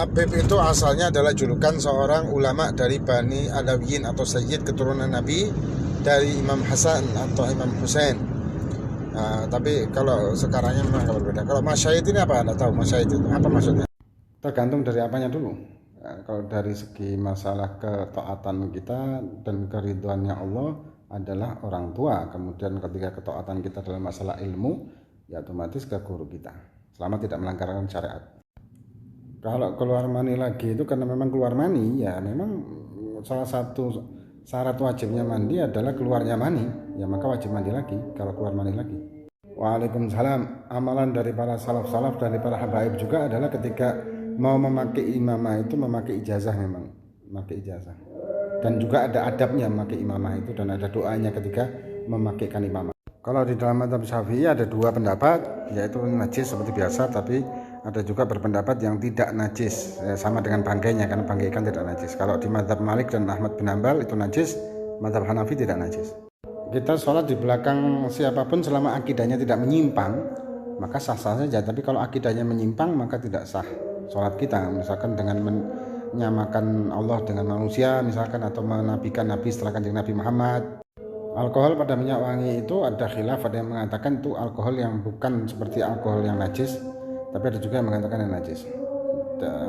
Habib itu asalnya adalah julukan seorang ulama dari Bani Alawiyin atau Sayyid keturunan Nabi dari Imam Hasan atau Imam Husain. Tapi kalau sekarangnya memang berbeda. Kalau masyayid ini apa? Anda tahu masyayid itu apa maksudnya? Tergantung dari apanya dulu. Kalau dari segi masalah ketaatan kita dan keridhoannya Allah adalah orang tua. Kemudian ketika ketaatan kita dalam masalah ilmu, ya otomatis ke guru kita, selama tidak melanggarkan syariat. Kalau keluar mani lagi itu karena memang keluar mani, ya memang salah satu syarat wajibnya mandi adalah keluarnya mani, ya maka wajib mandi lagi kalau keluar mani lagi. Waalaikumsalam. Amalan dari para salaf-salaf, dari para habaib juga adalah ketika mau memakai imamah itu memakai ijazah, memang memakai ijazah. Dan juga ada adabnya memakai imamah itu, dan ada doanya ketika memakaikan imamah. Kalau di dalam mazhab Syafi'i ada dua pendapat, yaitu najis seperti biasa, tapi ada juga berpendapat yang tidak najis, sama dengan bangkainya, karena bangkai ikan tidak najis. Kalau di mazhab Malik dan Ahmad bin Hanbal itu najis, mazhab Hanafi tidak najis. Kita sholat di belakang siapapun selama akidahnya tidak menyimpang, maka sah-sah saja. Tapi kalau akidahnya menyimpang, maka tidak sah sholat kita. Misalkan dengan menyamakan Allah dengan manusia, misalkan, atau menabikan Nabi setelah kanjeng Nabi Muhammad. Alkohol pada minyak wangi itu ada khilaf, ada yang mengatakan itu alkohol yang bukan seperti alkohol yang najis, tapi ada juga yang mengatakan yang najis.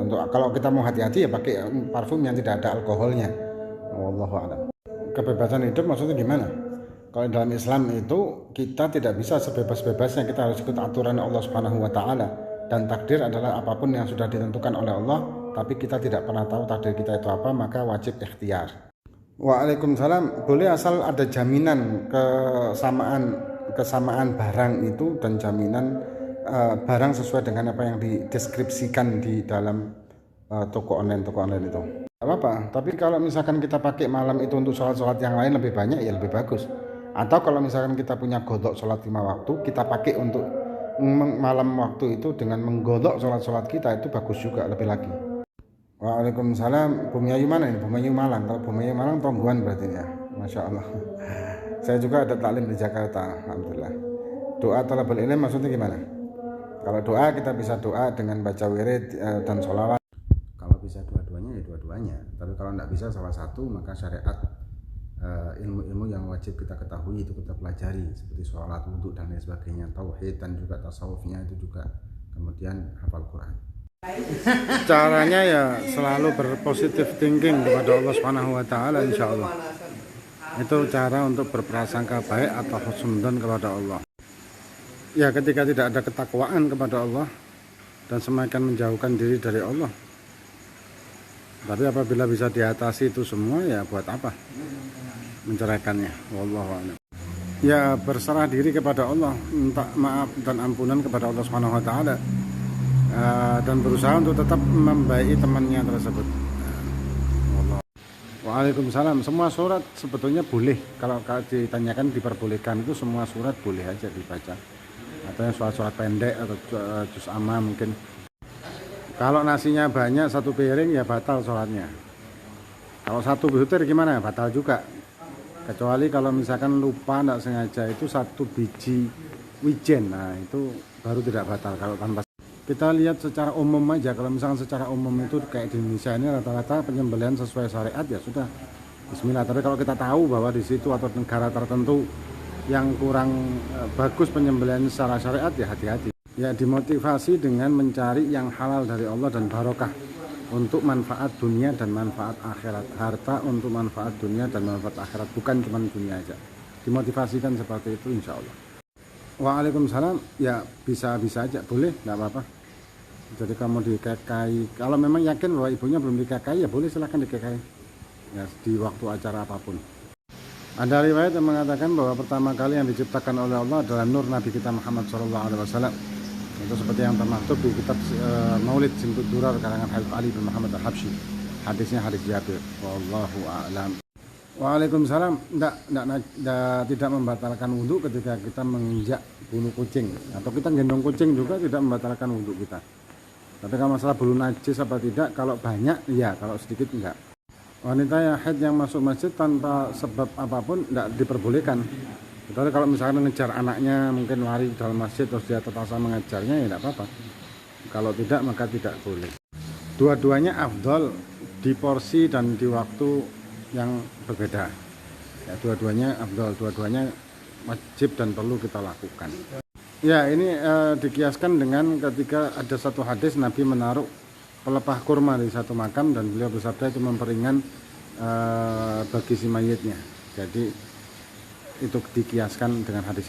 Untuk kalau kita mau hati-hati ya pakai parfum yang tidak ada alkoholnya. Wallahu a'lam. Kebebasan hidup maksudnya gimana? Kalau dalam Islam itu kita tidak bisa sebebas-bebasnya, kita harus ikut aturan Allah Subhanahu wa taala, dan takdir adalah apapun yang sudah ditentukan oleh Allah, tapi kita tidak pernah tahu takdir kita itu apa, maka wajib ikhtiar. Waalaikumsalam. Boleh asal ada jaminan kesamaan barang itu dan jaminan barang sesuai dengan apa yang dideskripsikan di dalam toko online itu. Tidak apa-apa. Tapi kalau misalkan kita pakai malam itu untuk sholat-sholat yang lain lebih banyak, ya lebih bagus. Atau kalau misalkan kita punya godok sholat 5 waktu, kita pakai untuk malam waktu itu dengan menggodok sholat-sholat kita, itu bagus juga, lebih lagi. Waalaikumsalam. Bumiayu mana ini? Bumiayu Malang. Kalau Bumiayu Malang Tongguan berarti ya. Masya Allah. Saya juga ada taklim di Jakarta, alhamdulillah. Doa talabul ilm maksudnya gimana? Kalau doa kita bisa doa dengan baca wirid dan sholawat. Kalau bisa dua-duanya ya dua-duanya. Tapi kalau tidak bisa salah satu, maka syariat ilmu-ilmu yang wajib kita ketahui itu kita pelajari, seperti sholat, wudhu dan lain sebagainya, tauhid dan juga tasawufnya itu juga, kemudian hafal Quran. Caranya ya selalu berpositif thinking kepada Allah Subhanahu wa taala, insyaallah. Itu cara untuk berprasangka baik atau husnudzon kepada Allah. Ya ketika tidak ada ketakwaan kepada Allah dan semakin menjauhkan diri dari Allah. Tapi apabila bisa diatasi itu semua, ya buat apa menceraikannya? Wallahu a'lam. Ya berserah diri kepada Allah, minta maaf dan ampunan kepada Allah Subhanahu wa taala, dan berusaha untuk tetap membaiki temannya tersebut. Waalaikumsalam. Semua surat sebetulnya boleh, kalau ditanyakan diperbolehkan, itu semua surat boleh aja dibaca, atau yang surat-surat pendek atau juz amma mungkin. Kalau nasinya banyak satu piring ya batal sholatnya. Kalau satu butir gimana? Batal juga. Kecuali kalau misalkan lupa, tidak sengaja, itu satu biji wijen, nah itu baru tidak batal. Kalau tanpa, kita lihat secara umum aja. Kalau misalkan secara umum itu kayak di Indonesia ini rata-rata penyembelihan sesuai syariat, ya sudah bismillah. Tapi kalau kita tahu bahwa di situ atau negara tertentu yang kurang bagus penyembelihan secara syariat, ya hati-hati. Ya dimotivasi dengan mencari yang halal dari Allah dan barokah untuk manfaat dunia dan manfaat akhirat. Harta untuk manfaat dunia dan manfaat akhirat, bukan cuma dunia aja. Dimotivasikan seperti itu, insya Allah. Waalaikumsalam. Ya bisa-bisa aja, boleh, nggak apa-apa. Jadi kamu dikekai, kalau memang yakin bahwa ibunya belum dikekai, ya boleh silahkan dikekai, ya di waktu acara apapun. Ada riwayat yang mengatakan bahwa pertama kali yang diciptakan oleh Allah adalah nur Nabi kita Muhammad SAW. Itu seperti yang termaktub di kitab Maulid Simtud Durar karangan Habib Ali bin Muhammad Al-Habsyi. Hadisnya hadis Jabir. Wallahu a'lam. Waalaikumsalam. Tidak membatalkan wudhu ketika kita menginjak bulu kucing, atau kita gendong kucing juga tidak membatalkan wudhu kita. Tapi kalau masalah bulu najis apa tidak, kalau banyak iya, kalau sedikit enggak. Wanita yang haid yang masuk masjid tanpa sebab apapun tidak diperbolehkan. Kecuali kalau misalkan mengejar anaknya, mungkin lari dalam masjid terus dia terpaksa mengejarnya, ya tidak apa-apa. Kalau tidak, maka tidak boleh. dua-duanya afdol di porsi dan di waktu yang berbeda. Ya, dua-duanya afdol, dua-duanya wajib dan perlu kita lakukan. Ya, ini dikiaskan dengan ketika ada satu hadis Nabi menaruh pelepah kurma di satu makam dan beliau bersabda itu memperingan bagi si mayitnya. Jadi itu dikiaskan dengan hadis itu.